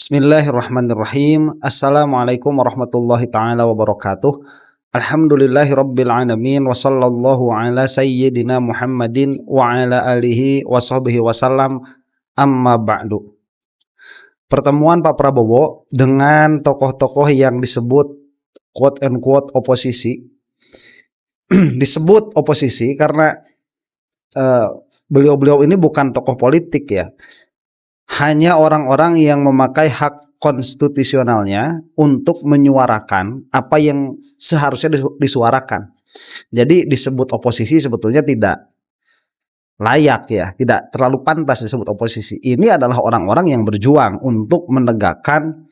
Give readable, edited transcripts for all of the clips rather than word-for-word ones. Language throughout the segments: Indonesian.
Bismillahirrahmanirrahim. Assalamualaikum warahmatullahi ta'ala wabarakatuh. Alhamdulillahirabbil alamin wa sallallahu ala sayyidina Muhammadin wa ala alihi wa sahbihi wasallam. Amma ba'du. Pertemuan Pak Prabowo dengan tokoh-tokoh yang disebut quote and quote oposisi. Disebut oposisi karena beliau-beliau ini bukan tokoh politik ya. Hanya orang-orang yang memakai hak konstitusionalnya untuk menyuarakan apa yang seharusnya disuarakan. Jadi disebut oposisi sebetulnya tidak layak ya, tidak terlalu pantas disebut oposisi. Ini adalah orang-orang yang berjuang untuk menegakkan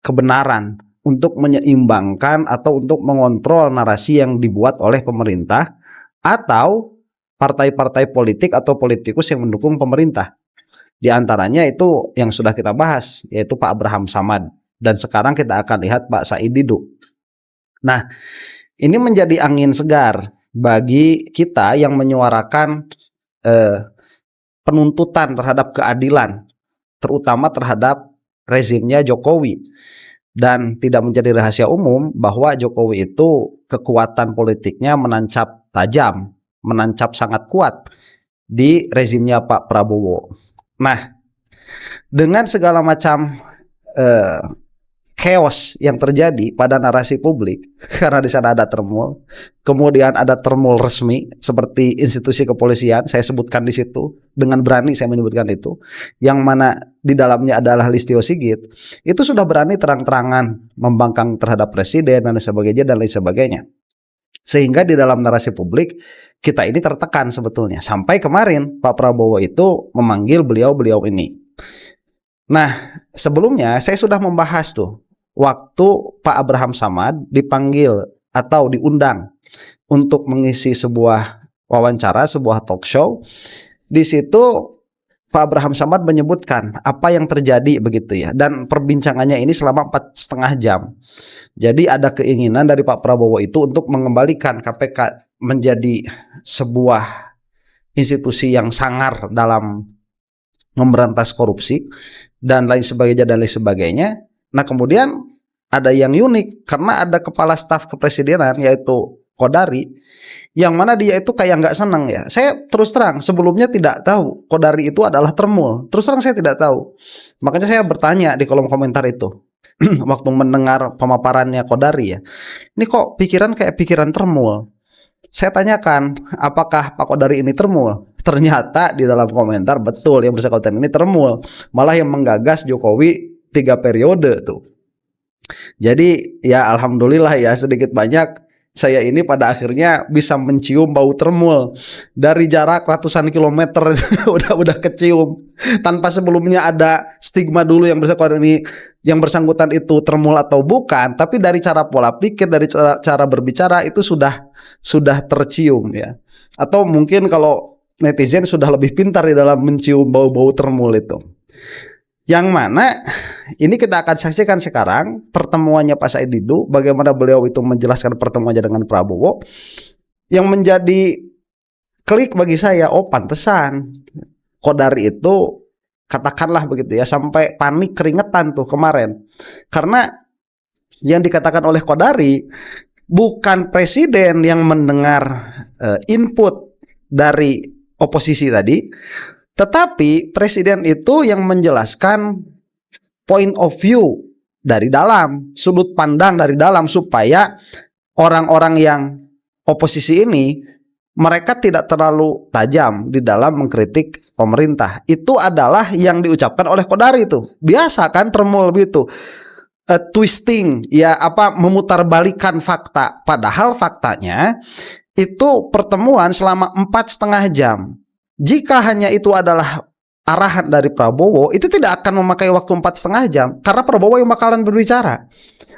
kebenaran, untuk menyeimbangkan atau untuk mengontrol narasi yang dibuat oleh pemerintah atau partai-partai politik atau politikus yang mendukung pemerintah. Di antaranya itu yang sudah kita bahas, yaitu Pak Abraham Samad. Dan sekarang kita akan lihat Pak Said Didu. Nah, ini menjadi angin segar bagi kita yang menyuarakan penuntutan terhadap keadilan, terutama terhadap rezimnya Jokowi. Dan tidak menjadi rahasia umum bahwa Jokowi itu kekuatan politiknya menancap tajam, menancap sangat kuat di rezimnya Pak Prabowo. Nah, dengan segala macam chaos yang terjadi pada narasi publik, karena di sana ada termul, kemudian ada termul resmi seperti institusi kepolisian, saya sebutkan di situ dengan berani saya menyebutkan itu, yang mana di dalamnya adalah Listio Sigit, itu sudah berani terang-terangan membangkang terhadap presiden dan lain sebagainya. Sehingga di dalam narasi publik kita ini tertekan sebetulnya. Sampai kemarin Pak Prabowo itu memanggil beliau-beliau ini. Nah, sebelumnya saya sudah membahas tuh waktu Pak Abraham Samad dipanggil atau diundang untuk mengisi sebuah wawancara, sebuah talk show. Di situ Pak Abraham Samad menyebutkan apa yang terjadi begitu ya, dan perbincangannya ini selama 4,5 jam. Jadi ada keinginan dari Pak Prabowo itu untuk mengembalikan KPK menjadi sebuah institusi yang sangar dalam memberantas korupsi dan lain sebagainya. Nah, kemudian ada yang unik karena ada kepala staf kepresidenan yaitu Kodari, yang mana dia itu kayak nggak senang ya. Saya terus terang sebelumnya tidak tahu Kodari itu adalah termul. Terus terang saya tidak tahu. Makanya saya bertanya di kolom komentar itu waktu mendengar pemaparannya Kodari ya. Ini kok pikiran kayak pikiran termul. Saya tanyakan, apakah Pak Kodari ini termul? Ternyata di dalam komentar betul yang bersangkutan ini termul. Malah yang menggagas Jokowi 3 periode tuh. Jadi ya alhamdulillah ya, sedikit banyak saya ini pada akhirnya bisa mencium bau termul dari jarak ratusan kilometer. udah kecium tanpa sebelumnya ada stigma dulu yang bersangkutan itu termul atau bukan, tapi dari cara pola pikir, dari cara berbicara itu sudah tercium ya. Atau mungkin kalau netizen sudah lebih pintar di dalam mencium bau-bau termul itu. Yang mana ini kita akan saksikan sekarang pertemuannya Pak Said Didu, bagaimana beliau itu menjelaskan pertemuannya dengan Prabowo, yang menjadi klik bagi saya. Oh, pantesan Kodari itu katakanlah begitu ya sampai panik keringetan tuh kemarin, karena yang dikatakan oleh Kodari bukan presiden yang mendengar input dari oposisi tadi, tetapi presiden itu yang menjelaskan point of view dari dalam, sudut pandang dari dalam, supaya orang-orang yang oposisi ini mereka tidak terlalu tajam di dalam mengkritik pemerintah. Itu adalah yang diucapkan oleh Kodari itu. Biasa kan termul begitu. Twisting ya, memutarbalikan fakta, padahal faktanya itu pertemuan selama 4,5 jam. Jika hanya itu adalah arahan dari Prabowo, itu tidak akan memakai waktu 4,5 jam, karena Prabowo yang bakalan berbicara.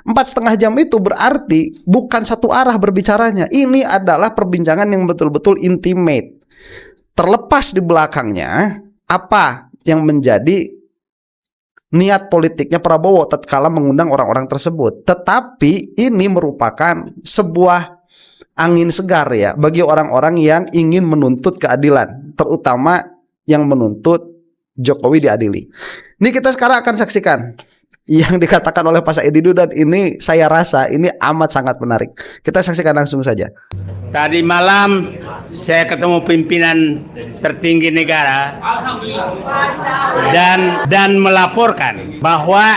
4,5 jam itu berarti bukan satu arah berbicaranya. Ini adalah perbincangan yang betul-betul intimate. Terlepas di belakangnya apa yang menjadi niat politiknya Prabowo tatkala mengundang orang-orang tersebut. Tetapi ini merupakan sebuah angin segar ya bagi orang-orang yang ingin menuntut keadilan, terutama yang menuntut Jokowi diadili. Ini kita sekarang akan saksikan yang dikatakan oleh Pak Said Didu, dan ini saya rasa ini amat sangat menarik. Kita saksikan langsung saja. Tadi malam saya ketemu pimpinan tertinggi negara dan melaporkan bahwa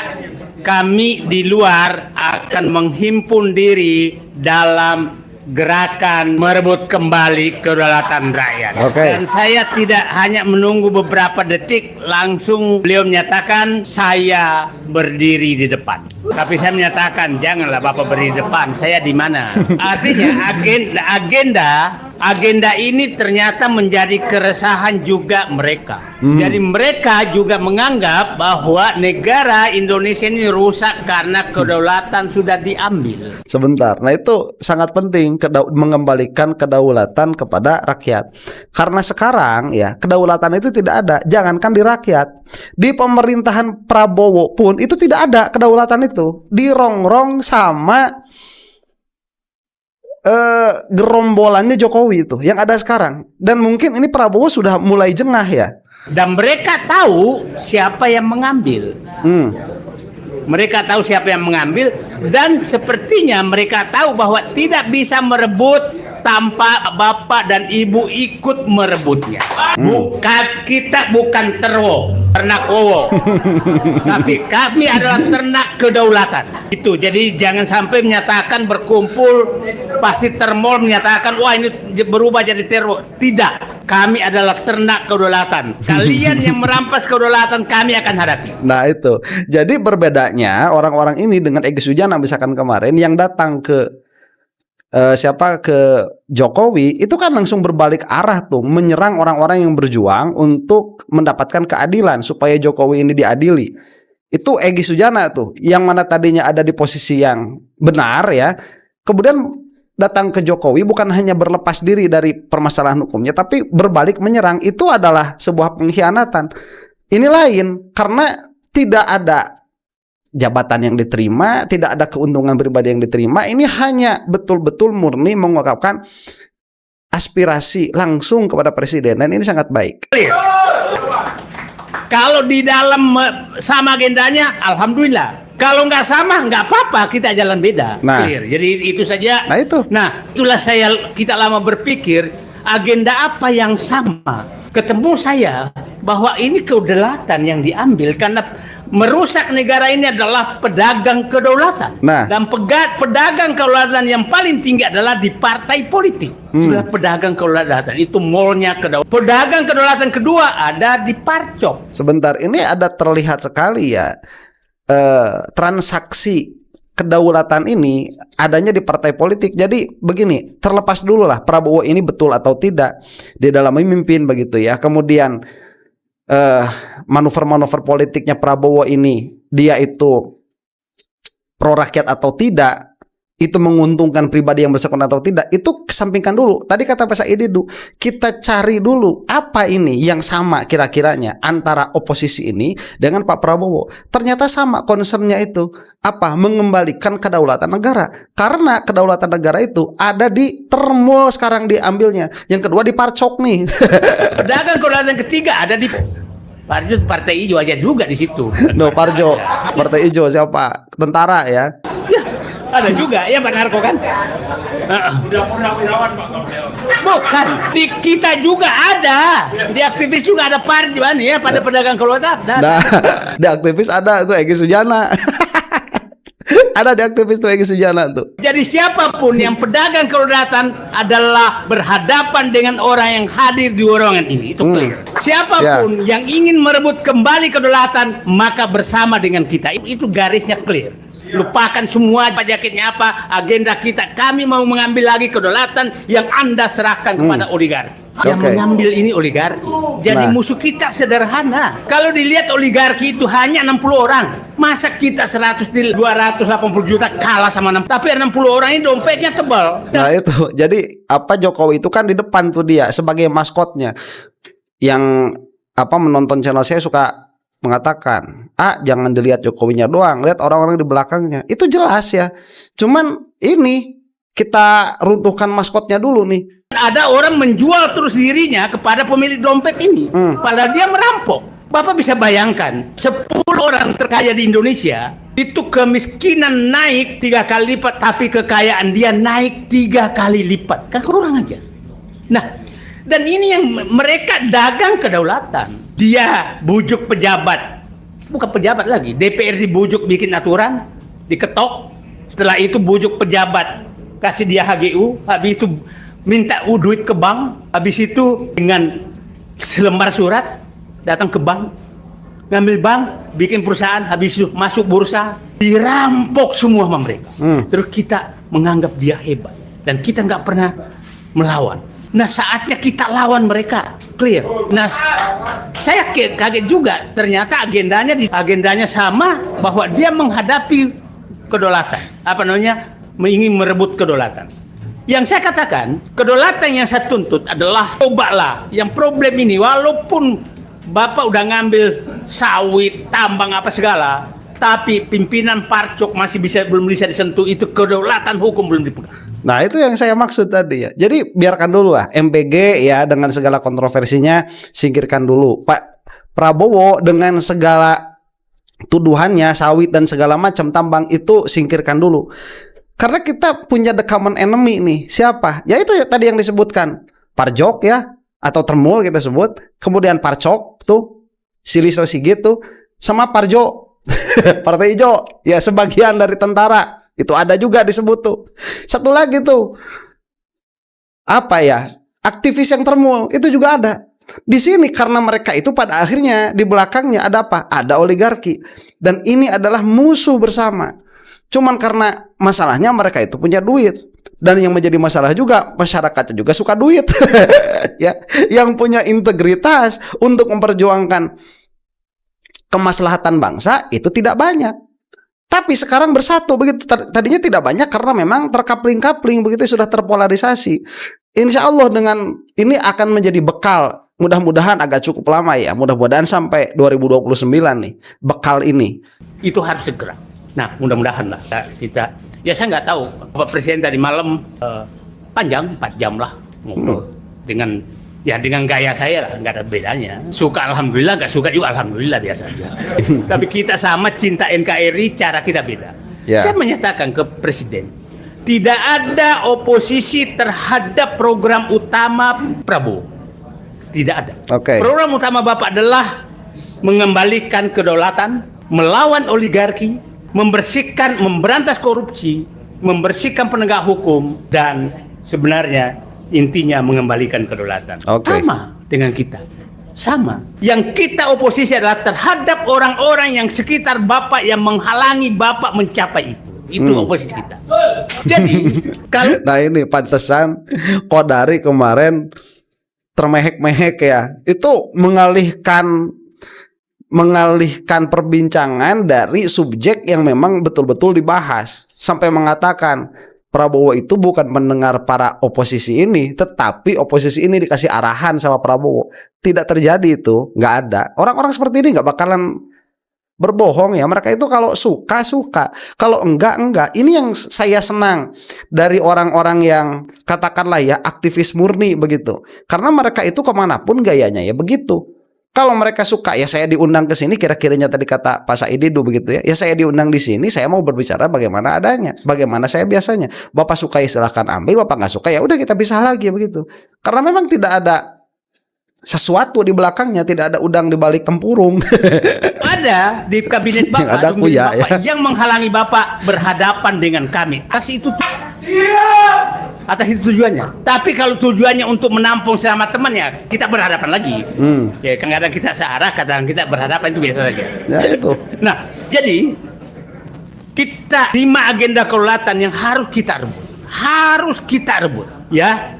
kami di luar akan menghimpun diri dalam gerakan merebut kembali kedaulatan rakyat. Dan saya tidak hanya menunggu beberapa detik, langsung beliau menyatakan saya berdiri di depan. Tapi saya menyatakan janganlah Bapak berdiri di depan, saya di mana? Artinya agenda ini ternyata menjadi keresahan juga mereka. Jadi mereka juga menganggap bahwa negara Indonesia ini rusak karena kedaulatan sudah diambil. Sebentar, nah itu sangat penting, mengembalikan kedaulatan kepada rakyat. Karena sekarang ya kedaulatan itu tidak ada. Jangankan di rakyat, di pemerintahan Prabowo pun itu tidak ada kedaulatan itu. Dirongrong sama gerombolannya Jokowi itu yang ada sekarang. Dan mungkin ini Prabowo sudah mulai jengah ya. Dan mereka tahu siapa yang mengambil. Mereka tahu siapa yang mengambil, dan sepertinya mereka tahu bahwa tidak bisa merebut tanpa bapak dan ibu ikut merebutnya. Kita bukan ternak wowo, tapi kami adalah ternak kedaulatan. Itu jadi jangan sampai menyatakan berkumpul pasti termol menyatakan wah ini berubah jadi teror. Tidak, kami adalah ternak kedaulatan. Kalian yang merampas kedaulatan kami akan hadapi. Nah itu, jadi berbedanya orang-orang ini dengan Egy Sujana misalkan kemarin yang datang ke ke Jokowi, itu kan langsung berbalik arah tuh, menyerang orang-orang yang berjuang untuk mendapatkan keadilan supaya Jokowi ini diadili. Itu Egy Sujana tuh, yang mana tadinya ada di posisi yang benar ya, kemudian datang ke Jokowi bukan hanya berlepas diri dari permasalahan hukumnya, tapi berbalik menyerang. Itu adalah sebuah pengkhianatan. Ini lain, karena tidak ada jabatan yang diterima, tidak ada keuntungan pribadi yang diterima. Ini hanya betul-betul murni mengungkapkan aspirasi langsung kepada presiden, dan ini sangat baik. Kalau di dalam sama agendanya, alhamdulillah. Kalau nggak sama, nggak apa-apa, kita jalan beda. Nah, clear. Jadi itu saja. Nah itu. Nah, itulah kita lama berpikir agenda apa yang sama. Ketemu saya bahwa ini kedaulatan yang diambil karena merusak negara ini adalah pedagang kedaulatan. Nah. Dan pedagang kedaulatan yang paling tinggi adalah di partai politik. Sudah pedagang kedaulatan, itu molnya kedaulatan. Pedagang kedaulatan kedua ada di Parcok. Sebentar, ini ada terlihat sekali ya transaksi kedaulatan ini adanya di partai politik. Jadi begini, terlepas dulu lah Prabowo ini betul atau tidak di dalam memimpin begitu ya. Kemudian manuver-manuver politiknya Prabowo ini, dia itu pro rakyat atau tidak, itu menguntungkan pribadi yang bersangkutan atau tidak, itu kesampingkan dulu. Tadi kata Pak Said Didu, kita cari dulu apa ini yang sama kira-kiranya antara oposisi ini dengan Pak Prabowo. Ternyata sama concernnya itu apa? Mengembalikan kedaulatan negara. Karena kedaulatan negara itu ada di termul sekarang diambilnya. Yang kedua di Parcok nih. Pedagang kedaulatan ketiga ada di Parjo, Partai Hijau aja juga di situ. No, Parjo, Partai Hijau siapa? Tentara ya. Ya, ada juga ya Pak Narko kan? Bukan, di kita juga ada, di aktivis juga ada Parjuan ya pada pedagang kedaulatan. Nah, di aktivis ada tuh Egy Sujana. Ada di aktivis tuh Egy Sujana tuh. Jadi siapapun yang pedagang kedaulatan adalah berhadapan dengan orang yang hadir di ruangan ini, itu clear. Siapapun yang ingin merebut kembali kedaulatan maka bersama dengan kita, itu garisnya clear. Lupakan semua jaketnya apa, agenda kita. Kami mau mengambil lagi kedaulatan yang Anda serahkan kepada oligarki. Yang mengambil ini oligarki. Jadi musuh kita sederhana. Kalau dilihat oligarki itu hanya 60 orang. Masa kita 280 juta kalah sama 6. Tapi 60 orang ini dompetnya tebal. Nah itu. Jadi apa, Jokowi itu kan di depan tuh dia sebagai maskotnya. Yang menonton channel saya suka mengatakan, jangan dilihat Jokowinya doang, lihat orang-orang di belakangnya. Itu jelas ya. Cuman ini kita runtuhkan maskotnya dulu nih. Ada orang menjual terus dirinya kepada pemilik dompet ini, padahal dia merampok. Bapak bisa bayangkan 10 orang terkaya di Indonesia itu kemiskinan naik 3 kali lipat, tapi kekayaan dia naik 3 kali lipat. Kan kurang aja. Nah, dan ini yang mereka dagang kedaulatan. Dia bujuk pejabat, bukan pejabat lagi, DPR dibujuk bikin aturan, diketok. Setelah itu bujuk pejabat, kasih dia HGU, habis itu minta duit ke bank, habis itu dengan selembar surat datang ke bank, ngambil bank, bikin perusahaan, habis itu masuk bursa, dirampok semua sama mereka. Terus kita menganggap dia hebat dan kita nggak pernah melawan. Nah, saatnya kita lawan mereka, clear. Nah, saya kaget juga, ternyata agendanya sama, bahwa dia menghadapi kedaulatan, ingin merebut kedaulatan. Yang saya katakan, kedaulatan yang saya tuntut adalah cobalah yang problem ini, walaupun Bapak udah ngambil sawit, tambang apa segala, tapi pimpinan Parcok belum bisa disentuh, itu kedaulatan hukum belum dipegang. Nah, itu yang saya maksud tadi ya. Jadi biarkan dulu lah MPG ya dengan segala kontroversinya, singkirkan dulu. Pak Prabowo dengan segala tuduhannya, sawit dan segala macam tambang itu singkirkan dulu. Karena kita punya the common enemy nih. Siapa? Ya itu ya, tadi yang disebutkan Parjok ya, atau Termul kita sebut. Kemudian Parcok tuh, si Listio Sigit tuh, sama Parjo Partai Hijau ya, sebagian dari tentara itu ada juga disebut tuh. Satu lagi tuh apa ya, aktivis yang Termul itu juga ada di sini. Karena mereka itu pada akhirnya di belakangnya ada apa? Ada oligarki, dan ini adalah musuh bersama. Cuman karena masalahnya mereka itu punya duit, dan yang menjadi masalah juga masyarakatnya juga suka duit ya, yang punya integritas untuk memperjuangkan kemaslahatan bangsa itu tidak banyak. Tapi sekarang bersatu begitu. Tadinya tidak banyak karena memang terkapling-kapling begitu, sudah terpolarisasi. Insya Allah dengan ini akan menjadi bekal. Mudah-mudahan agak cukup lama ya. Mudah-mudahan sampai 2029 nih bekal ini. Itu harus segera. Nah, mudah-mudahan lah kita. Ya saya nggak tahu. Bapak Presiden tadi malam panjang 4 jam lah ngobrol dengan gaya saya lah, nggak ada bedanya. Suka alhamdulillah, nggak suka juga alhamdulillah, biasa aja. Tapi kita sama, cinta NKRI, cara kita beda. Saya menyatakan ke Presiden, tidak ada oposisi terhadap program utama Prabowo. Tidak ada. Program utama Bapak adalah mengembalikan kedaulatan, melawan oligarki, memberantas korupsi, membersihkan penegak hukum, dan sebenarnya intinya mengembalikan kedaulatan. Sama dengan kita. Sama. Yang kita oposisi adalah terhadap orang-orang yang sekitar Bapak yang menghalangi Bapak mencapai itu. Itu oposisi kita. Jadi, kalau nah ini pantesan Kodari kemarin termehek-mehek ya. Itu mengalihkan perbincangan dari subjek yang memang betul-betul dibahas, sampai mengatakan Prabowo itu bukan mendengar para oposisi ini, tetapi oposisi ini dikasih arahan sama Prabowo. Tidak terjadi itu, nggak ada. Orang-orang seperti ini nggak bakalan berbohong ya. Mereka itu kalau suka, kalau enggak. Ini yang saya senang dari orang-orang yang katakanlah ya aktivis murni begitu. Karena mereka itu kemanapun gayanya ya begitu. Kalau mereka suka ya saya diundang ke sini, kira-kiranya tadi kata Pak Saididu begitu ya. Ya saya diundang di sini, saya mau berbicara bagaimana adanya, bagaimana saya biasanya. Bapak suka ya silahkan ambil, Bapak nggak suka ya udah kita pisah lagi begitu. Karena memang tidak ada sesuatu di belakangnya, tidak ada udang di balik tempurung. Ada di kabinet Bapak, ada kuya, Bapak ya. yang menghalangi Bapak berhadapan dengan kami. Atas itu tujuannya. Tapi kalau tujuannya untuk menampung sama temannya, kita berhadapan lagi. Ya, kadang-kadang kita searah, kadang kita berhadapan, itu biasa saja. Ya itu. Nah, jadi kita 5 agenda kedaulatan yang harus kita rebut, ya.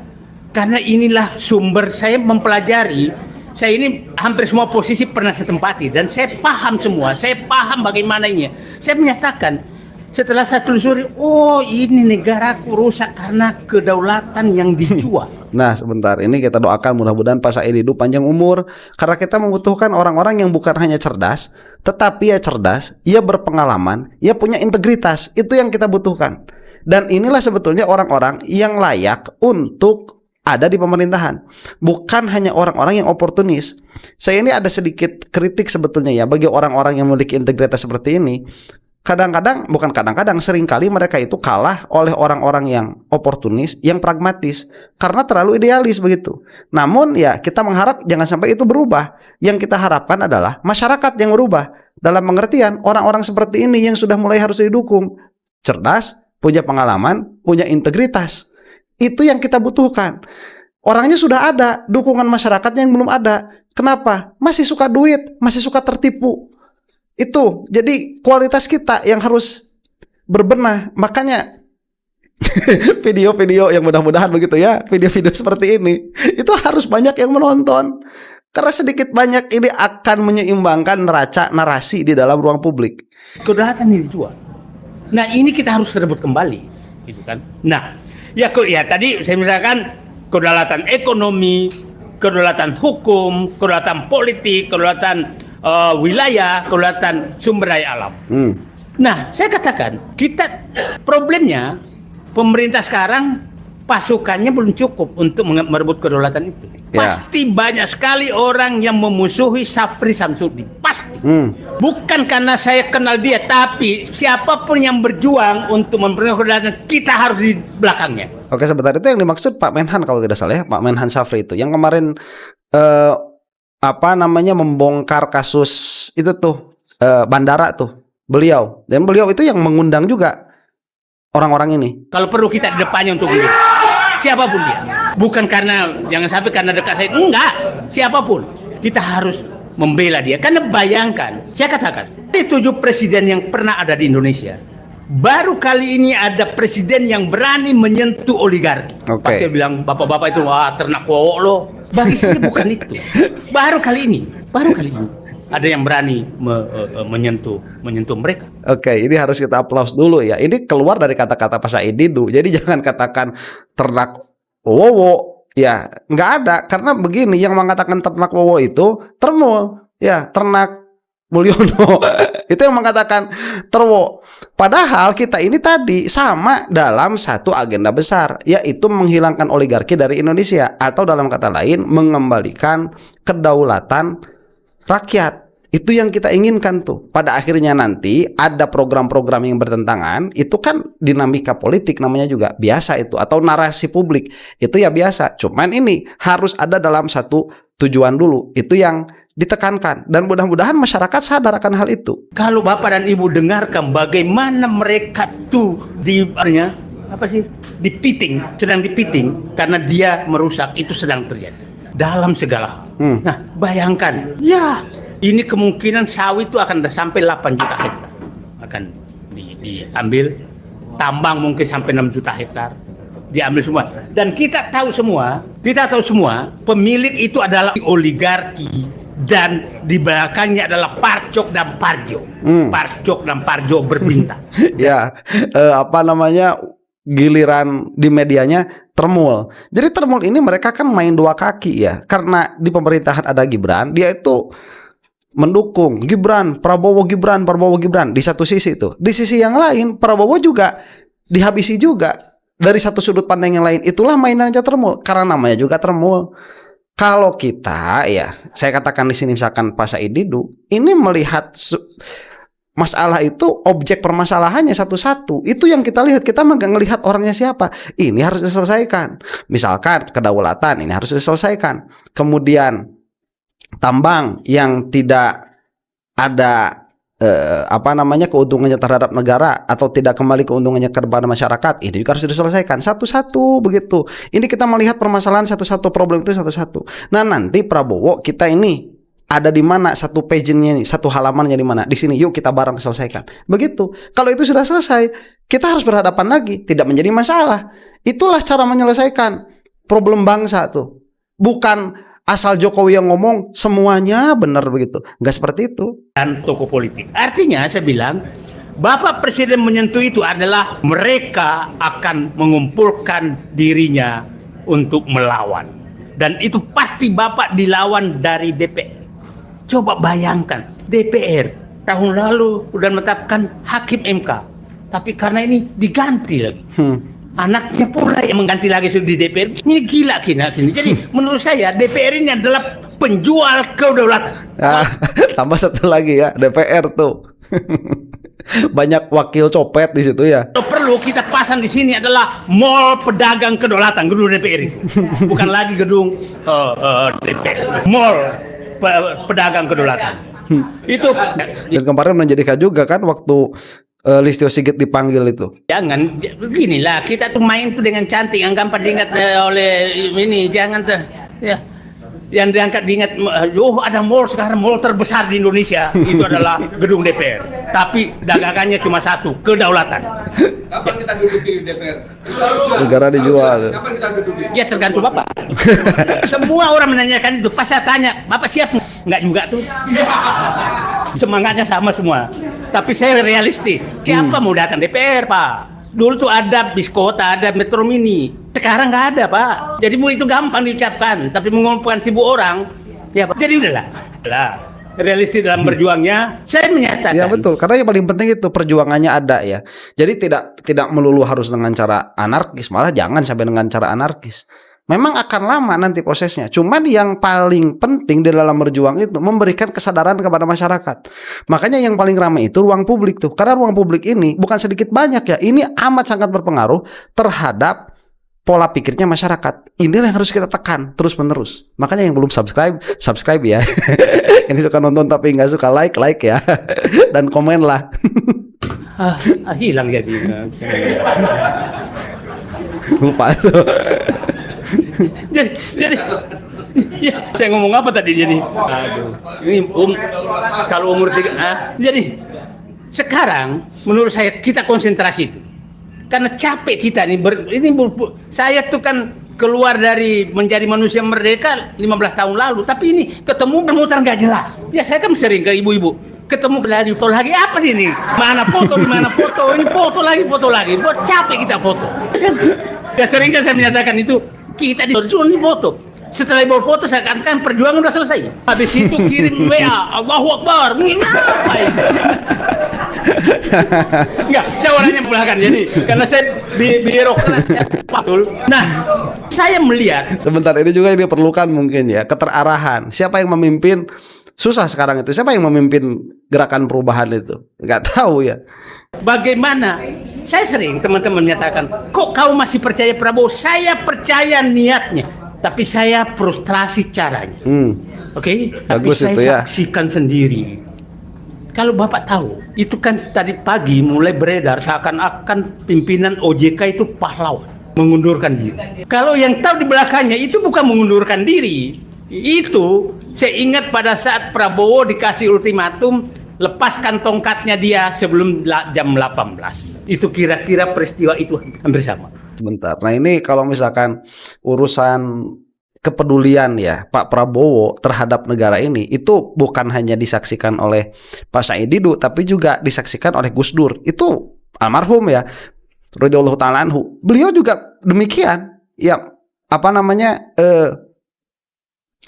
Karena inilah sumber saya mempelajari. Saya ini hampir semua posisi pernah saya tempati dan saya paham semua. Saya paham bagaimana ini. Saya menyatakan setelah saya telusuri, oh ini negaraku rusak karena kedaulatan yang dijual. Nah sebentar, ini kita doakan mudah-mudahan Pak Saididu panjang umur. Karena kita membutuhkan orang-orang yang bukan hanya cerdas, tetapi ya cerdas, ia berpengalaman, ia punya integritas. Itu yang kita butuhkan. Dan inilah sebetulnya orang-orang yang layak untuk ada di pemerintahan, bukan hanya orang-orang yang oportunis. Saya ini ada sedikit kritik sebetulnya ya bagi orang-orang yang memiliki integritas seperti ini. Kadang-kadang, bukan kadang-kadang, seringkali mereka itu kalah oleh orang-orang yang oportunis, yang pragmatis, karena terlalu idealis begitu. Namun ya kita mengharap jangan sampai itu berubah. Yang kita harapkan adalah masyarakat yang berubah. Dalam pengertian orang-orang seperti ini yang sudah mulai harus didukung. Cerdas, punya pengalaman, punya integritas. Itu yang kita butuhkan. Orangnya sudah ada, dukungan masyarakatnya yang belum ada. Kenapa? Masih suka duit, masih suka tertipu. Itu, jadi kualitas kita yang harus berbenah. Makanya video-video yang mudah-mudahan begitu ya, video-video seperti ini, itu harus banyak yang menonton. Karena sedikit banyak ini akan menyeimbangkan neraca narasi di dalam ruang publik. Kedaulatan ini dijual. Nah ini kita harus rebut kembali, gitu kan? Nah, ya tadi saya misalkan kedaulatan ekonomi, kedaulatan hukum, kedaulatan politik, kedaulatan wilayah, kedaulatan sumber daya alam. Nah, saya katakan kita problemnya pemerintah sekarang pasukannya belum cukup untuk merebut kedaulatan itu. Pasti banyak sekali orang yang memusuhi Syafri Samsudin. Pasti. Bukan karena saya kenal dia, tapi siapapun yang berjuang untuk memperoleh kedaulatan, kita harus di belakangnya. Oke, sebentar, itu yang dimaksud Pak Menhan kalau tidak salah ya, Pak Menhan Syafri itu yang kemarin membongkar kasus itu tuh bandara tuh. Beliau itu yang mengundang juga orang-orang ini. Kalau perlu kita di depannya untuk beliau. Siapapun dia. Bukan karena, jangan sampai karena dekat saya. Enggak. Siapapun. Kita harus membela dia. Karena bayangkan, saya katakan, 7 presiden yang pernah ada di Indonesia. Baru kali ini ada presiden yang berani menyentuh oligarki. Pasti bilang, bapak-bapak itu, wah ternak wowo loh. Bagi saya bukan itu. Baru kali ini. Ada yang berani menyentuh mereka. Oke, ini harus kita aplaus dulu ya. Ini keluar dari kata-kata Pak Said Didu. Jadi jangan katakan ternak wowo. Ya, nggak ada. Karena begini, yang mengatakan ternak wowo itu termul. Ya, ternak Mulyono. Itu yang mengatakan terwo. Padahal kita ini tadi sama dalam satu agenda besar, yaitu menghilangkan oligarki dari Indonesia. Atau dalam kata lain, mengembalikan kedaulatan rakyat. Itu yang kita inginkan tuh. Pada akhirnya nanti ada program-program yang bertentangan. Itu kan dinamika politik namanya juga. Biasa itu. Atau narasi publik. Itu ya biasa. Cuman ini harus ada dalam satu tujuan dulu. Itu yang ditekankan. Dan mudah-mudahan masyarakat sadar akan hal itu. Kalau Bapak dan Ibu dengarkan bagaimana mereka tuh sedang dipiting karena dia merusak, itu sedang terjadi dalam segala hal. Nah, bayangkan, ya ini kemungkinan sawit itu akan sampai 8 juta hektar akan diambil, tambang mungkin sampai 6 juta hektar diambil semua. Dan kita tahu semua pemilik itu adalah oligarki. Dan di belakangnya adalah Parcok dan Parjo. Parcok dan Parjo berbintang. Ya, giliran di medianya Termul. Jadi Termul ini mereka kan main dua kaki ya. Karena di pemerintahan ada Gibran, dia itu mendukung Prabowo Gibran di satu sisi itu. Di sisi yang lain Prabowo juga dihabisi juga dari satu sudut pandang yang lain. Itulah mainannya Termul. Karena namanya juga Termul. Kalau kita ya, saya katakan di sini misalkan Pak Said Didu ini melihat masalah itu, objek permasalahannya satu-satu. Itu yang kita lihat. Kita nggak ngelihat orangnya siapa. Ini harus diselesaikan. Misalkan kedaulatan ini harus diselesaikan. Kemudian tambang yang tidak ada keuntungannya terhadap negara atau tidak kembali keuntungannya kepada masyarakat, ini juga harus diselesaikan satu-satu begitu. Ini kita melihat permasalahan satu-satu, problem itu satu-satu. Nah, nanti Prabowo kita ini ada di mana, satu page-nya nih, satu halamannya di mana? Di sini, yuk kita bareng selesaikan. Begitu. Kalau itu sudah selesai, kita harus berhadapan lagi, tidak menjadi masalah. Itulah cara menyelesaikan problem bangsa tuh. Bukan asal Jokowi yang ngomong semuanya benar begitu. Nggak seperti itu. Dan tokoh politik. Artinya saya bilang, Bapak Presiden menyentuh itu adalah mereka akan mengumpulkan dirinya untuk melawan. Dan itu pasti Bapak dilawan dari DPR. Coba bayangkan, DPR tahun lalu sudah menetapkan hakim MK. Tapi karena ini diganti lagi. Anaknya pula yang mengganti lagi di DPR. Ini gila kina. Jadi menurut saya DPR ini adalah penjual kedaulatan. Tambah satu lagi ya, DPR tuh. Banyak wakil copet di situ ya. Kalau perlu kita pasang di sini adalah mall pedagang kedaulatan, gedung DPR itu. Bukan lagi gedung DPR. Mall pedagang kedaulatan. Itu. Dan kemarin menjadikan juga kan waktu Listio Sigit dipanggil itu. Jangan beginilah, kita tuh main tuh dengan cantik yang gampang diingat oleh ini, jangan ya. Yang diingat, ada mall sekarang, mall terbesar di Indonesia itu adalah gedung DPR. Tapi dagangannya cuma satu, kedaulatan. Kapan kita duduki DPR? Negara dijual. Kapan kita duduki? Ya tergantung Bapak. Semua orang menanyakan itu, pas saya tanya, Bapak siap? Enggak juga tuh. Semangatnya sama semua. Tapi saya realistis. Siapa mau datang DPR, Pak? Dulu tuh ada Biskota, ada Metro Mini. Sekarang nggak ada, Pak. Jadi itu gampang diucapkan, tapi mengumpulkan 1.000 orang, ya Pak. Jadi udahlah. Realistis dalam berjuangnya, saya menyatakan. Ya betul, karena yang paling penting itu perjuangannya ada ya. Jadi tidak melulu harus dengan cara anarkis, malah jangan sampai dengan cara anarkis. Memang akan lama nanti prosesnya. Cuman yang paling penting di dalam berjuang itu memberikan kesadaran kepada masyarakat. Makanya yang paling ramai itu ruang publik tuh. Karena ruang publik ini bukan sedikit banyak ya. Ini amat sangat berpengaruh terhadap pola pikirnya masyarakat. Inilah yang harus kita tekan terus menerus. Makanya yang belum subscribe ya. Yang suka nonton tapi nggak suka like ya. Dan komen lah. Hilang jadi. Lupa tuh. jadi ya, saya ngomong apa tadi jadi? Aduh. Ini kalau umur 3 jadi sekarang menurut saya kita konsentrasi itu. Karena capek kita nih saya tuh kan keluar dari menjadi manusia merdeka 15 tahun lalu, tapi ini ketemu bermutar nggak jelas. Ya saya kan sering ke ibu-ibu, ketemu foto lagi apa sih ini? Mana foto, di mana foto, ini foto lagi. Buat capek kita foto. Ya sering kan saya menyatakan itu kita di foto. Setelah foto saya katakan perjuangan udah selesai. Habis itu kirim WA, Allahu Akbar. Apa ini? Enggak, saya orangnya belakang jadi karena saya birokrat betul. Nah, saya melihat sebentar ini juga ini perlukan mungkin ya keterarahan. Siapa yang memimpin? Susah sekarang itu. Siapa yang memimpin gerakan perubahan itu? Nggak tahu ya. Bagaimana? Saya sering teman-teman menyatakan, kok kau masih percaya Prabowo? Saya percaya niatnya, tapi saya frustrasi caranya. Oke? Tapi saya saksikan sendiri. Kalau Bapak tahu, itu kan tadi pagi mulai beredar seakan-akan pimpinan OJK itu pahlawan, mengundurkan diri. Kalau yang tahu di belakangnya itu bukan mengundurkan diri. Itu saya ingat pada saat Prabowo dikasih ultimatum, lepaskan tongkatnya dia sebelum jam 18. Itu kira-kira peristiwa itu hampir sama. Sebentar. Nah ini kalau misalkan urusan kepedulian ya Pak Prabowo terhadap negara ini itu bukan hanya disaksikan oleh Pak Said Didu tapi juga disaksikan oleh Gus Dur. Itu almarhum ya radhiyallahu ta'ala anhu. Beliau juga demikian ya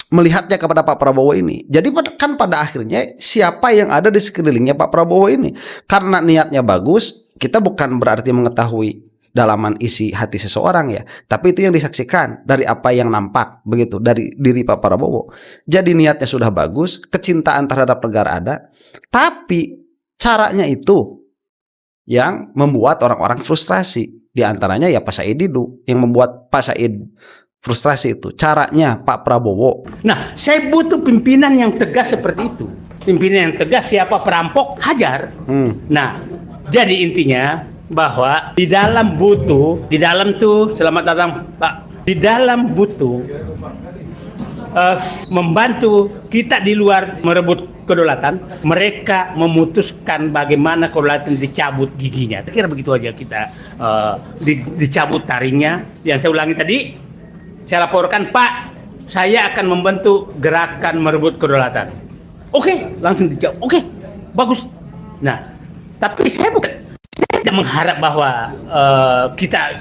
melihatnya kepada Pak Prabowo ini. Jadi kan pada akhirnya siapa yang ada di sekelilingnya Pak Prabowo ini karena niatnya bagus, kita bukan berarti mengetahui dalaman isi hati seseorang ya, tapi itu yang disaksikan dari apa yang nampak begitu dari diri Pak Prabowo. Jadi niatnya sudah bagus, kecintaan terhadap negara ada, tapi caranya itu yang membuat orang-orang frustrasi. Di antaranya ya Pak Said Didu yang membuat Pak Said frustrasi itu caranya Pak Prabowo. Nah, saya butuh pimpinan yang tegas seperti itu. Pimpinan yang tegas, siapa perampok hajar. Nah, jadi intinya bahwa di dalam tuh selamat datang Pak, di dalam butuh membantu kita di luar merebut kedaulatan, mereka memutuskan bagaimana kedaulatan dicabut giginya. Kira begitu aja kita dicabut taringnya. Yang saya ulangi tadi, saya laporkan Pak, saya akan membantu gerakan merebut kedaulatan. Oke, langsung dijawab. Oke, bagus. Nah, tapi saya tidak mengharap bahwa kita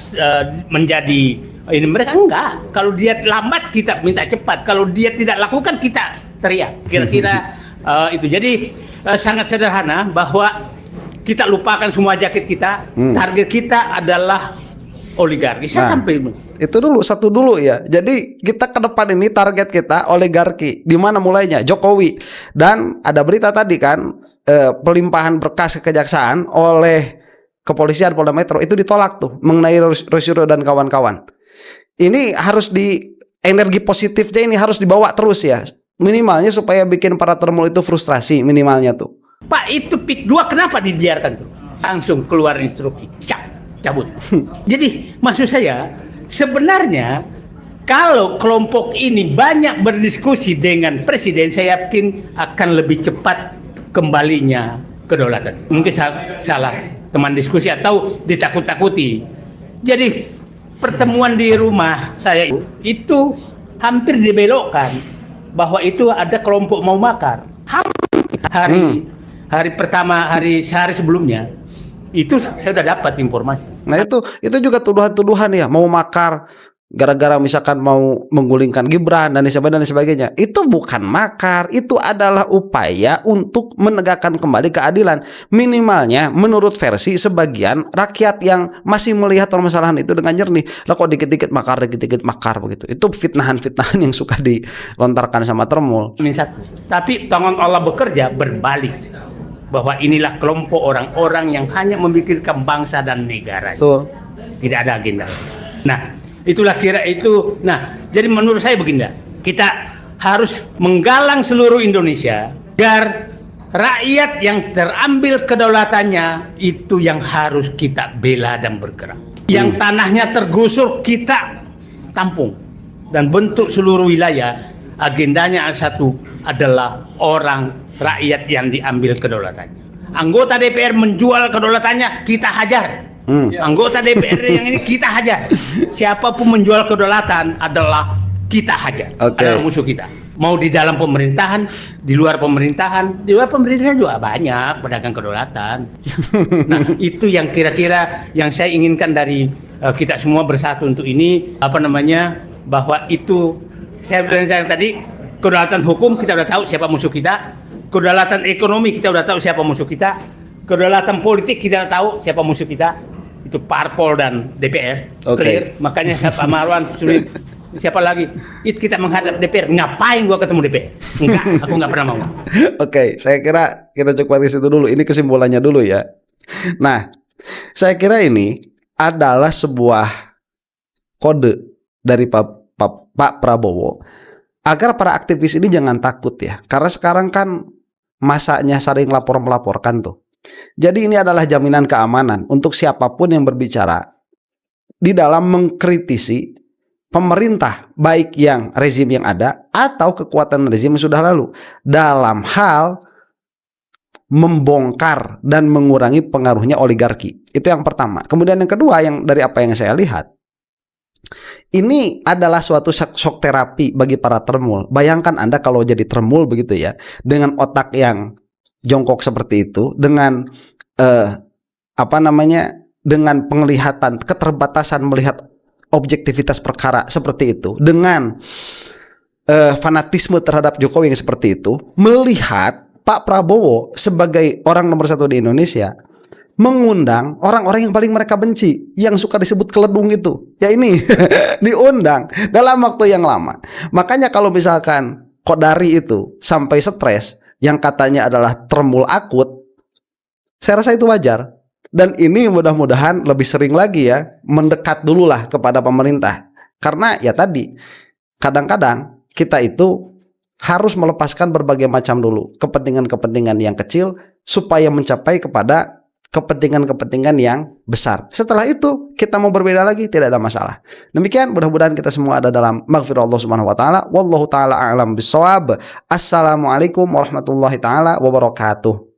menjadi ini, mereka enggak. Kalau dia lambat kita minta cepat. Kalau dia tidak lakukan kita teriak. Kira-kira itu. Jadi sangat sederhana bahwa kita lupakan semua jaket kita. Target kita adalah oligarki. Saya Nah, sampai itu dulu satu dulu ya. Jadi kita ke depan ini target kita oligarki. Di mana mulainya? Jokowi. Dan ada berita tadi kan pelimpahan berkas ke kejaksaan oleh kepolisian Polda Metro itu ditolak tuh mengenai Rosyuro dan kawan-kawan. Ini harus energi positifnya ini harus dibawa terus ya. Minimalnya supaya bikin para termul itu frustrasi minimalnya tuh. Pak, itu PIK 2 kenapa dibiarkan tuh? Langsung keluar instruksi, cabut. Jadi maksud saya sebenarnya kalau kelompok ini banyak berdiskusi dengan presiden, saya yakin akan lebih cepat kembalinya kedaulatan. Mungkin salah teman diskusi atau ditakut-takuti. Jadi pertemuan di rumah saya itu hampir dibelokkan bahwa itu ada kelompok mau makar. Hari pertama, sehari sebelumnya itu saya sudah dapat informasi. Nah itu juga tuduhan-tuduhan ya, mau makar gara-gara misalkan mau menggulingkan Gibran dan sebagainya. Itu bukan makar, itu adalah upaya untuk menegakkan kembali keadilan. Minimalnya menurut versi sebagian rakyat yang masih melihat permasalahan itu dengan jernih. Lah kok dikit-dikit makar begitu. Itu fitnahan-fitnahan yang suka dilontarkan sama termul. Tapi tangan Allah bekerja berbalik, bahwa inilah kelompok orang-orang yang hanya memikirkan bangsa dan negara. Tuh. Tidak ada agenda. Nah, itulah kira itu. Nah, jadi menurut saya begini, kita harus menggalang seluruh Indonesia agar rakyat yang terambil kedaulatannya itu yang harus kita bela dan bergerak. Yang tanahnya tergusur kita tampung dan bentuk seluruh wilayah. Agendanya satu adalah orang rakyat yang diambil kedaulatannya. Anggota DPR menjual kedaulatannya, kita hajar. Anggota DPR yang ini kita hajar. Siapapun menjual kedaulatan adalah kita hajar. Adalah musuh kita. Mau di dalam pemerintahan, di luar pemerintahan. Di luar pemerintahan juga banyak pedagang kedaulatan. Nah, itu yang kira-kira yang saya inginkan dari kita semua bersatu untuk ini, bahwa itu saya bilang tadi, kedaulatan hukum kita udah tahu siapa musuh kita, kedaulatan ekonomi kita udah tahu siapa musuh kita, kedaulatan politik kita udah tahu siapa musuh kita, itu parpol dan DPR. Clear. Makanya siapa Marwan sulit, siapa lagi? Itu kita menghadap DPR. Ngapain gua ketemu DPR? Enggak, aku nggak pernah mau. Oke, saya kira kita cukup di situ dulu. Ini kesimpulannya dulu ya. Nah, saya kira ini adalah sebuah kode dari Pak Prabowo agar para aktivis ini jangan takut ya, karena sekarang kan masanya saling lapor-melaporkan tuh. Jadi ini adalah jaminan keamanan untuk siapapun yang berbicara di dalam mengkritisi pemerintah, baik yang rezim yang ada atau kekuatan rezim yang sudah lalu, dalam hal membongkar dan mengurangi pengaruhnya oligarki. Itu yang pertama. Kemudian yang kedua, yang dari apa yang saya lihat, ini adalah suatu shock terapi bagi para termul. Bayangkan Anda kalau jadi termul begitu ya, dengan otak yang jongkok seperti itu, dengan dengan penglihatan, keterbatasan melihat objektivitas perkara seperti itu, dengan fanatisme terhadap Jokowi yang seperti itu, melihat Pak Prabowo sebagai orang nomor satu di Indonesia mengundang orang-orang yang paling mereka benci, yang suka disebut keledung itu, ya ini diundang dalam waktu yang lama. Makanya kalau misalkan Kodari itu sampai stres, yang katanya adalah termul akut, saya rasa itu wajar. Dan ini mudah-mudahan lebih sering lagi ya, mendekat dulu lah kepada pemerintah. Karena ya tadi, kadang-kadang kita itu harus melepaskan berbagai macam dulu kepentingan-kepentingan yang kecil supaya mencapai kepada kepentingan-kepentingan yang besar. Setelah itu kita mau berbeda lagi, tidak ada masalah. Demikian, mudah-mudahan kita semua ada dalam maghfirah Allah Subhanahu wa taala. Wallahu taala a'lam bissawab. Assalamualaikum warahmatullahi taala wabarakatuh.